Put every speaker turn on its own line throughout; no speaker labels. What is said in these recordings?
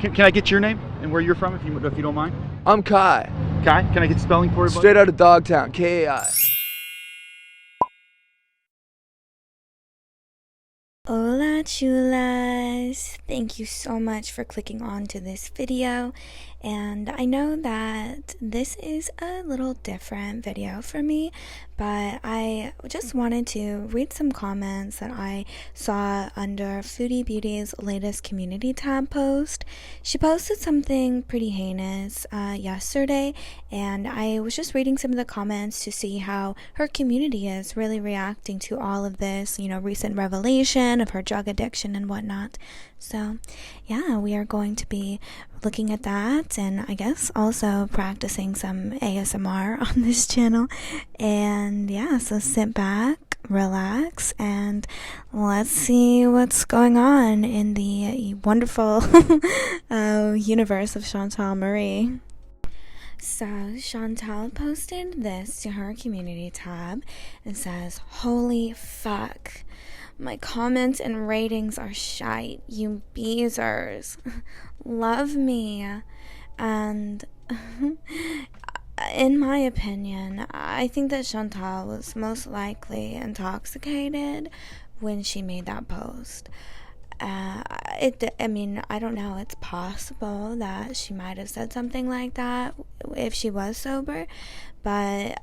Can I get your name and where you're from, if you don't mind?
I'm Kai.
Kai, can I get spelling for you, buddy?
Straight out of Dogtown, Kai.
Hola chulas! Thank you so much for clicking on to this video, and I know that this is a little different video for me, but I just wanted to read some comments that I saw under Foodie Beauty's latest community tab post. She posted something pretty heinous yesterday, and I was just reading some of the comments to see how her community is really reacting to all of this, recent revelation of her drug addiction and whatnot. So yeah, we are going to be looking at that, and I guess also practicing some ASMR on this channel. And yeah, so sit back, relax, and let's see what's going on in the wonderful universe of Chantal Marie. So Chantal posted this to her community tab and says, "Holy fuck. My comments and ratings are shite, you beezers. Love me." And in my opinion, I think that Chantal was most likely intoxicated when she made that post. I don't know, it's possible that she might have said something like that if she was sober, but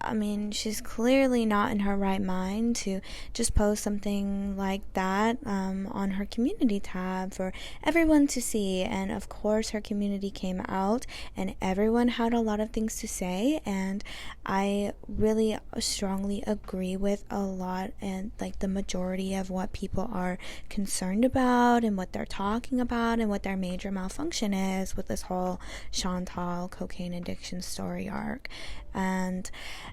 she's clearly not in her right mind to just post something like that on her community tab for everyone to see. And of course her community came out and everyone had a lot of things to say, and I really strongly agree with a lot, and like the majority of what people are concerned about and what they're talking about and what their major malfunction is with this whole Chantal cocaine addiction story arc. And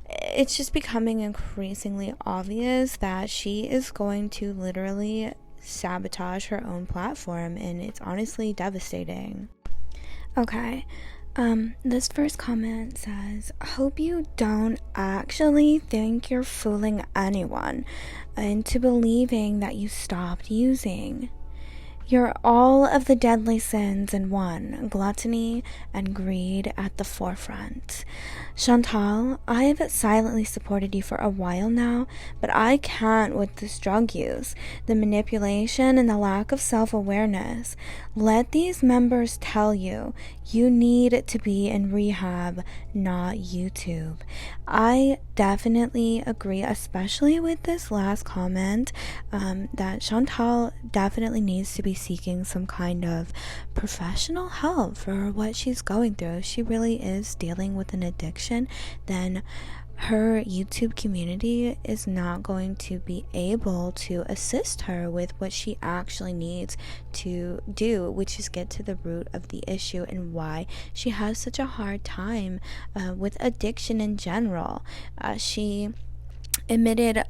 it's just becoming increasingly obvious that she is going to literally sabotage her own platform, and it's honestly devastating. Okay, this first comment says, "Hope you don't actually think you're fooling anyone into believing that you stopped using. You're all of the deadly sins in one, gluttony and greed at the forefront. Chantal, I have silently supported you for a while now, but I can't with this drug use, the manipulation and the lack of self-awareness. Let these members tell you, you need to be in rehab, not YouTube." I definitely agree, especially with this last comment, that Chantal definitely needs to be seeking some kind of professional help for what she's going through. If she really is dealing with an addiction, then her YouTube community is not going to be able to assist her with what she actually needs to do, which is get to the root of the issue and why she has such a hard time with addiction in general. She admitted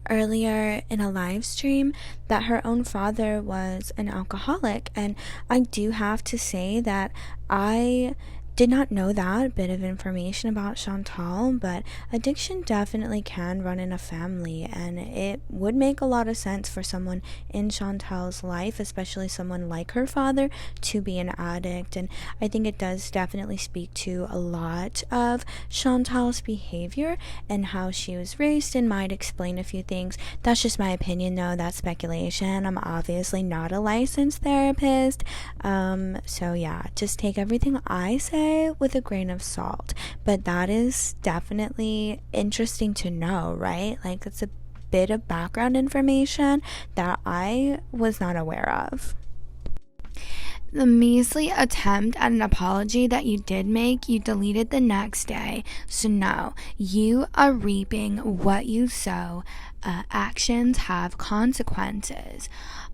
earlier in a live stream that her own father was an alcoholic, and I do have to say that I did not know that bit of information about Chantal, but addiction definitely can run in a family, and it would make a lot of sense for someone in Chantal's life, especially someone like her father, to be an addict. And I think it does definitely speak to a lot of Chantal's behavior and how she was raised, and might explain a few things. That's just my opinion though, that's speculation. I'm obviously not a licensed therapist, so yeah, just take everything I say with a grain of salt, but that is definitely interesting to know, right? Like, it's a bit of background information that I was not aware of. The measly attempt at an apology that you did make, you deleted the next day. So no, you are reaping what you sow. Actions have consequences.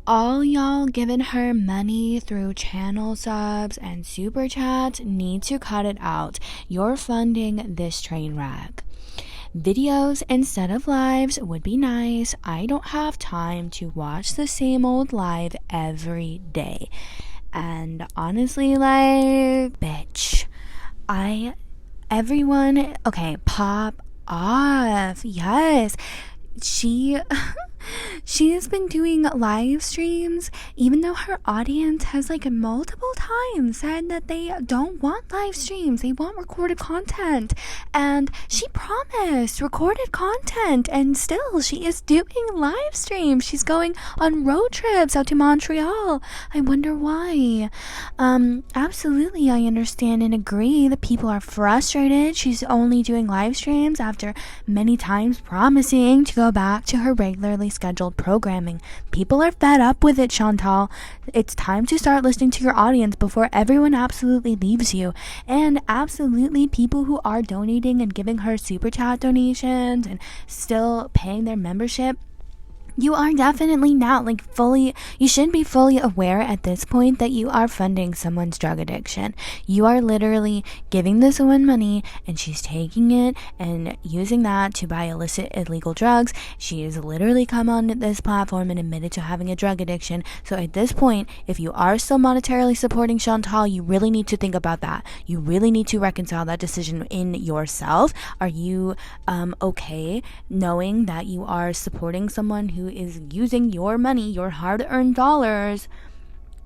All y'all giving her money through channel subs and super chats need to cut it out. You're funding this train wreck. Videos instead of lives would be nice. I don't have time to watch the same old live every day. And honestly, like, bitch, everyone, okay, pop off. Yes, she She has been doing live streams, even though her audience has like multiple times said that they don't want live streams, they want recorded content. And she promised recorded content, and still she is doing live streams. She's going on road trips out to Montreal. I wonder why. Absolutely, I understand and agree that people are frustrated. She's only doing live streams after many times promising to go back to her regularly scheduled programming. People are fed up with it, Chantal. It's time to start listening to your audience before everyone absolutely leaves you. And absolutely, people who are donating and giving her super chat donations and still paying their membership, you are definitely now you should be fully aware at this point that you are funding someone's drug addiction. You are literally giving this woman money, and she's taking it and using that to buy illicit, illegal drugs. She has literally come on this platform and admitted to having a drug addiction. So at this point, if you are still monetarily supporting Chantal, you really need to think about that. You really need to reconcile that decision in yourself. Are you okay knowing that you are supporting someone who is using your money, your hard-earned dollars,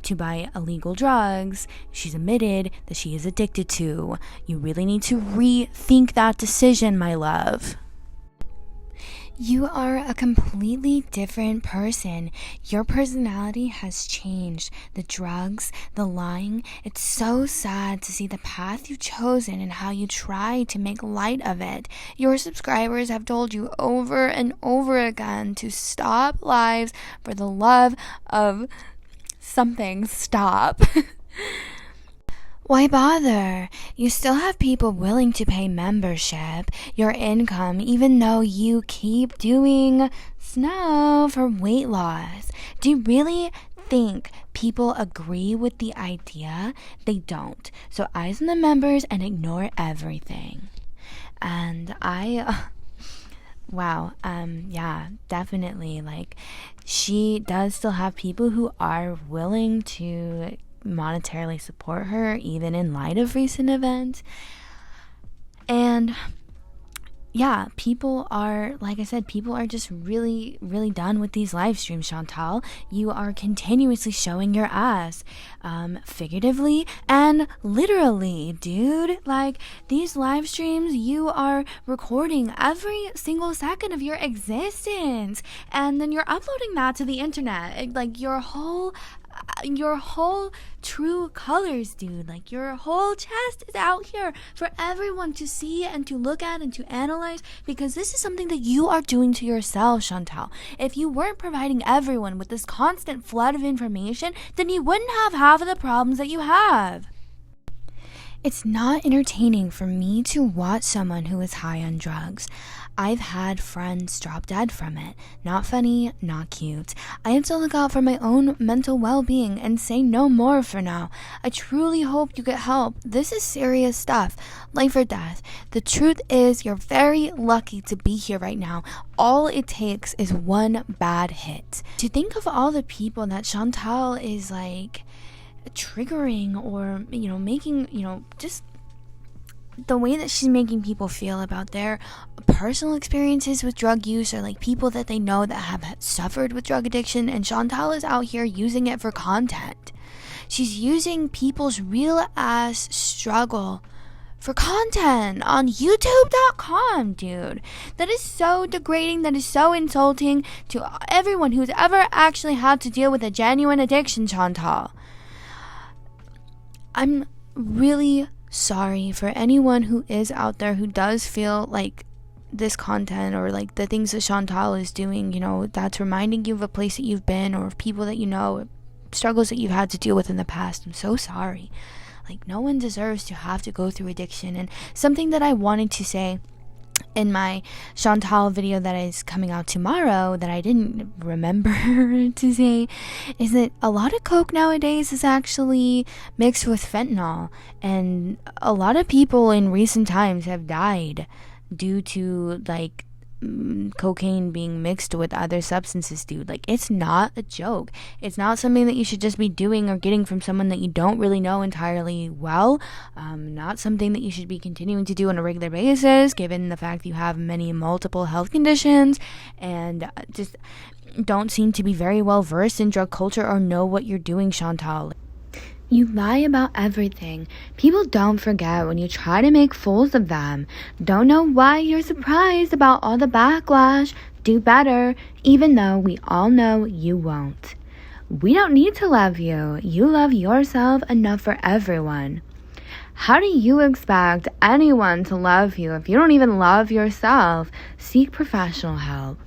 to buy illegal drugs she's admitted that she is addicted to? You really need to rethink that decision, my love. You are a completely different person. Your personality has changed. The drugs, the lying, it's so sad to see the path you've chosen and how you try to make light of it. Your subscribers have told you over and over again to stop lives for the love of something. Stop. Why bother? You still have people willing to pay membership, your income, even though you keep doing snow for weight loss. Do you really think people agree with the idea? They don't. So eyes on the members and ignore everything. And yeah, definitely. Like, she does still have people who are willing to monetarily support her, even in light of recent events. And yeah, people are, like I said, people are just really, really done with these live streams, Chantal. You are continuously showing your ass, figuratively and literally, dude. Like, these live streams, you are recording every single second of your existence, and then you're uploading that to the internet. Like, your whole true colors, dude. Like, your whole chest is out here for everyone to see and to look at and to analyze, because this is something that you are doing to yourself, Chantal. If you weren't providing everyone with this constant flood of information, then you wouldn't have half of the problems that you have. It's not entertaining for me to watch someone who is high on drugs. I've had friends drop dead from it. Not funny, not cute. I have to look out for my own mental well-being and say no more for now. I truly hope you get help. This is serious stuff. Life or death. The truth is, you're very lucky to be here right now. All it takes is one bad hit. To think of all the people that Chantal is like triggering, or making, just the way that she's making people feel about their personal experiences with drug use, or like people that they know that have suffered with drug addiction, and Chantal is out here using it for content. She's using people's real ass struggle for content on youtube.com, dude. That is so degrading. That is so insulting to everyone who's ever actually had to deal with a genuine addiction, Chantal. I'm really sorry for anyone who is out there who does feel like this content, or like the things that Chantal is doing, that's reminding you of a place that you've been, or people that or struggles that you've had to deal with in the past. I'm so sorry. Like, no one deserves to have to go through addiction. And something that I wanted to say in my Chantal video that is coming out tomorrow that I didn't remember to say is that a lot of coke nowadays is actually mixed with fentanyl, and a lot of people in recent times have died due to like cocaine being mixed with other substances, dude. Like, it's not a joke. It's not something that you should just be doing or getting from someone that you don't really know entirely well. Not something that you should be continuing to do on a regular basis, given the fact that you have multiple health conditions. And just
don't seem to be very well versed in drug culture or know what you're doing, Chantal.
You lie about everything. People don't forget when you try to make fools of them. Don't know why you're surprised about all the backlash. Do better, even though we all know you won't. We don't need to love you. You love yourself enough for everyone. How do you expect anyone to love you if you don't even love yourself? Seek professional help.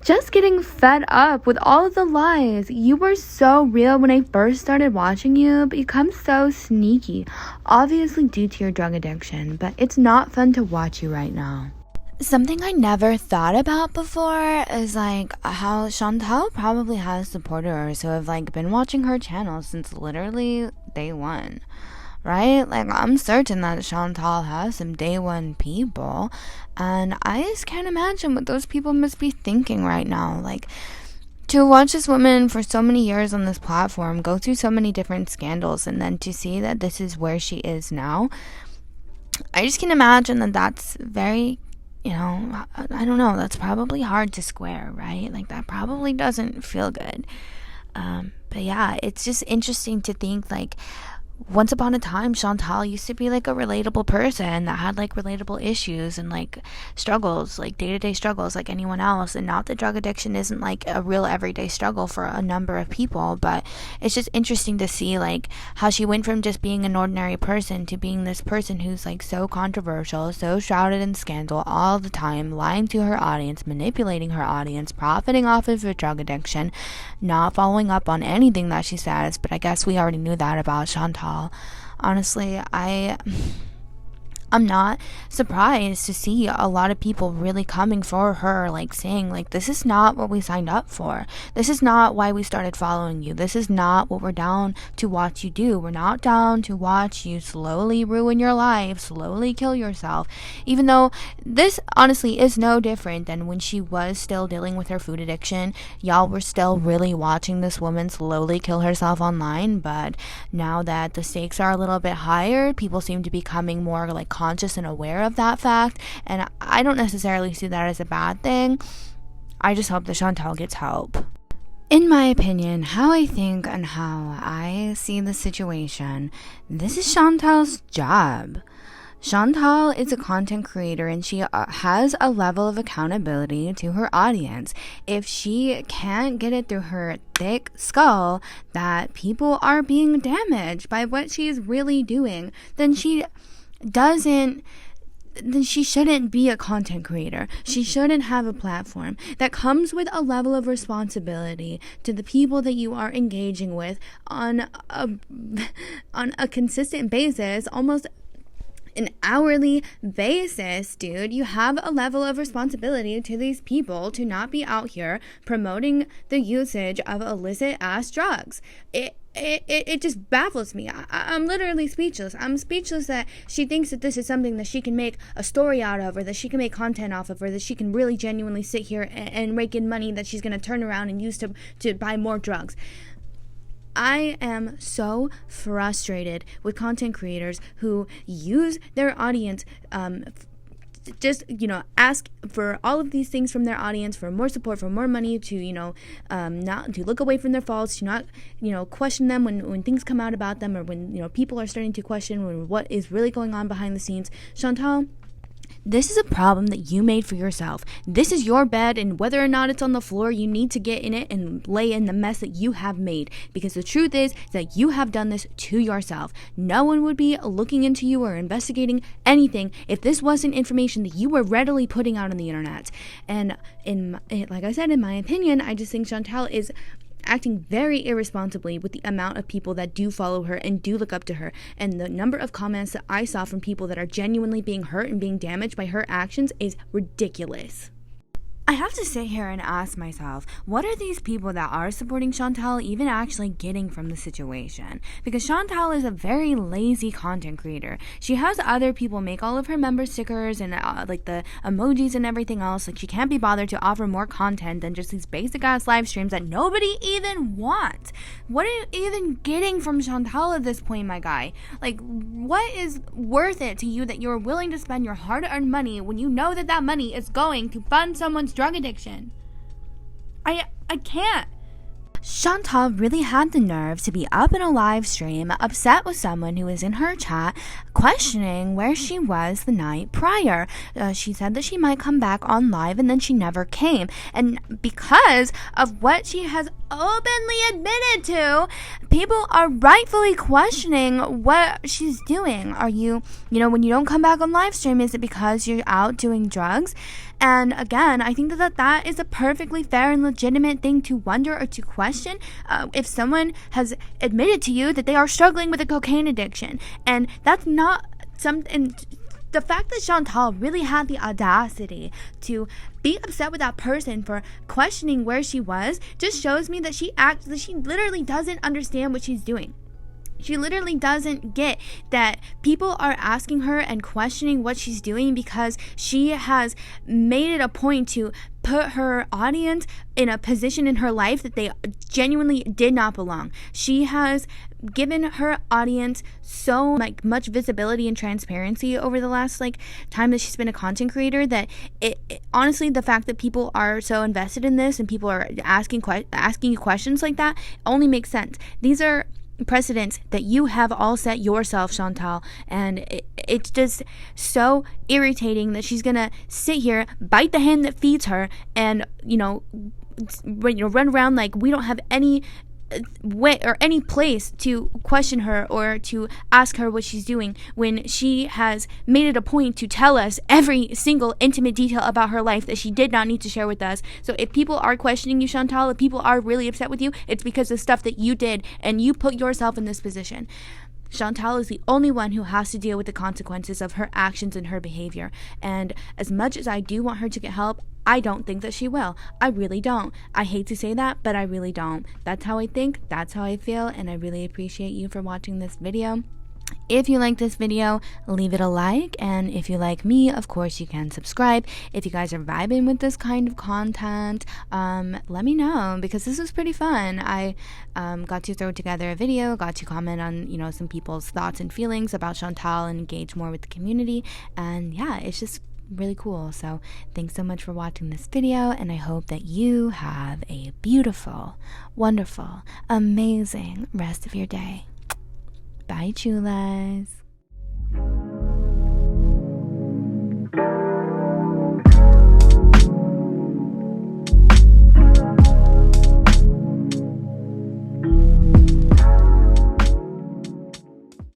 Just getting fed up with all of the lies. You were so real when I first started watching you, but you become so sneaky. Obviously due to your drug addiction, but it's not fun to watch you right now.
Something I never thought about before is like how Chantal probably has supporters who have like been watching her channel since literally day one. Right? Like, I'm certain that Chantal has some day one people, and I just can't imagine what those people must be thinking right now. Like, to watch this woman for so many years on this platform go through so many different scandals, and then to see that this is where she is now, I just can imagine that that's very, I don't know, that's probably hard to square, right? Like, that probably doesn't feel good. But yeah, it's just interesting to think, like, once upon a time, Chantal used to be like a relatable person that had like relatable issues and like struggles, like day-to-day struggles like anyone else. And not that drug addiction isn't like a real everyday struggle for a number of people, but it's just interesting to see like how she went from just being an ordinary person to being this person who's like so controversial, so shrouded in scandal all the time, lying to her audience, manipulating her audience, profiting off of her drug addiction, not following up on anything that she says. But I guess we already knew that about Chantal. Honestly, I'm not surprised to see a lot of people really coming for her, like saying like, this is not what we signed up for. This is not why we started following you. This is not what we're down to watch you do. We're not down to watch you slowly ruin your life, slowly kill yourself. Even though this honestly is no different than when she was still dealing with her food addiction. Y'all were still really watching this woman slowly kill herself online, but now that the stakes are a little bit higher, people seem to be becoming more like conscious and aware of that fact, and I don't necessarily see that as a bad thing. I just hope that Chantal gets help. In my opinion, how I think and how I see the situation, this is Chantal's job. Chantal is a content creator and she has a level of accountability to her audience. If she can't get it through her thick skull that people are being damaged by what she's really doing, then she shouldn't be a content creator. She shouldn't have a platform. That comes with a level of responsibility to the people that you are engaging with on a consistent basis, almost an hourly basis, dude. You have a level of responsibility to these people to not be out here promoting the usage of illicit ass drugs. It just baffles me. I'm literally speechless. I'm speechless that she thinks that this is something that she can make a story out of, or that she can make content off of, or that she can really genuinely sit here and rake in money that she's going to turn around and use to buy more drugs. I am so frustrated with content creators who use their audience just ask for all of these things from their audience, for more support, for more money, to not to look away from their faults, to not question them when things come out about them, or when people are starting to question what is really going on behind the scenes. Chantal, this is a problem that you made for yourself. This is your bed, and whether or not it's on the floor, you need to get in it and lay in the mess that you have made, because the truth is that you have done this to yourself. No one would be looking into you or investigating anything if this wasn't information that you were readily putting out on the internet. And like I said, in my opinion, I just think Chantal is acting very irresponsibly with the amount of people that do follow her and do look up to her, and the number of comments that I saw from people that are genuinely being hurt and being damaged by her actions is ridiculous. I have to sit here and ask myself, what are these people that are supporting Chantal even actually getting from the situation? Because Chantal is a very lazy content creator. She has other people make all of her member stickers and like the emojis and everything else. Like, she can't be bothered to offer more content than just these basic ass live streams that nobody even wants. What are you even getting from Chantal at this point, my guy? Like, what is worth it to you that you're willing to spend your hard-earned money when you know that that money is going to fund someone's drug addiction? I can't. Chantal really had the nerve to be up in a live stream, upset with someone who was in her chat, questioning where she was the night prior. She said that she might come back on live, and then she never came. And because of what she has openly admitted to, people are rightfully questioning what she's doing. Are you when you don't come back on live stream, is it because you're out doing drugs? And again, I think that is a perfectly fair and legitimate thing to wonder or to question. If someone has admitted to you that they are struggling with a cocaine addiction, and that's not something. The fact that Chantal really had the audacity to be upset with that person for questioning where she was just shows me that she literally doesn't understand what she's doing. She literally doesn't get that people are asking her and questioning what she's doing because she has made it a point to put her audience in a position in her life that they genuinely did not belong. She has given her audience so much visibility and transparency over the last time that she's been a content creator that honestly, the fact that people are so invested in this and people are asking you questions like that only makes sense. These are precedents that you have all set yourself, Chantal, and it's just so irritating that she's gonna sit here, bite the hand that feeds her, and run around like we don't have any way or any place to question her or to ask her what she's doing, when she has made it a point to tell us every single intimate detail about her life that she did not need to share with us. So if people are questioning you, Chantal, if people are really upset with you, it's because of stuff that you did and you put yourself in this position. Chantal is the only one who has to deal with the consequences of her actions and her behavior. And as much as I do want her to get help, I don't think that she will. I really don't. I hate to say that, but I really don't. That's how I think, that's how I feel, and I really appreciate you for watching this video. If you like this video, leave it a like, and if you like me, of course you can subscribe. If you guys are vibing with this kind of content, let me know, because this was pretty fun. I got to throw together a video, got to comment on some people's thoughts and feelings about Chantal and engage more with the community, and yeah, it's just really cool. So thanks so much for watching this video, and I hope that you have a beautiful, wonderful, amazing rest of your day. Bye, Chulas.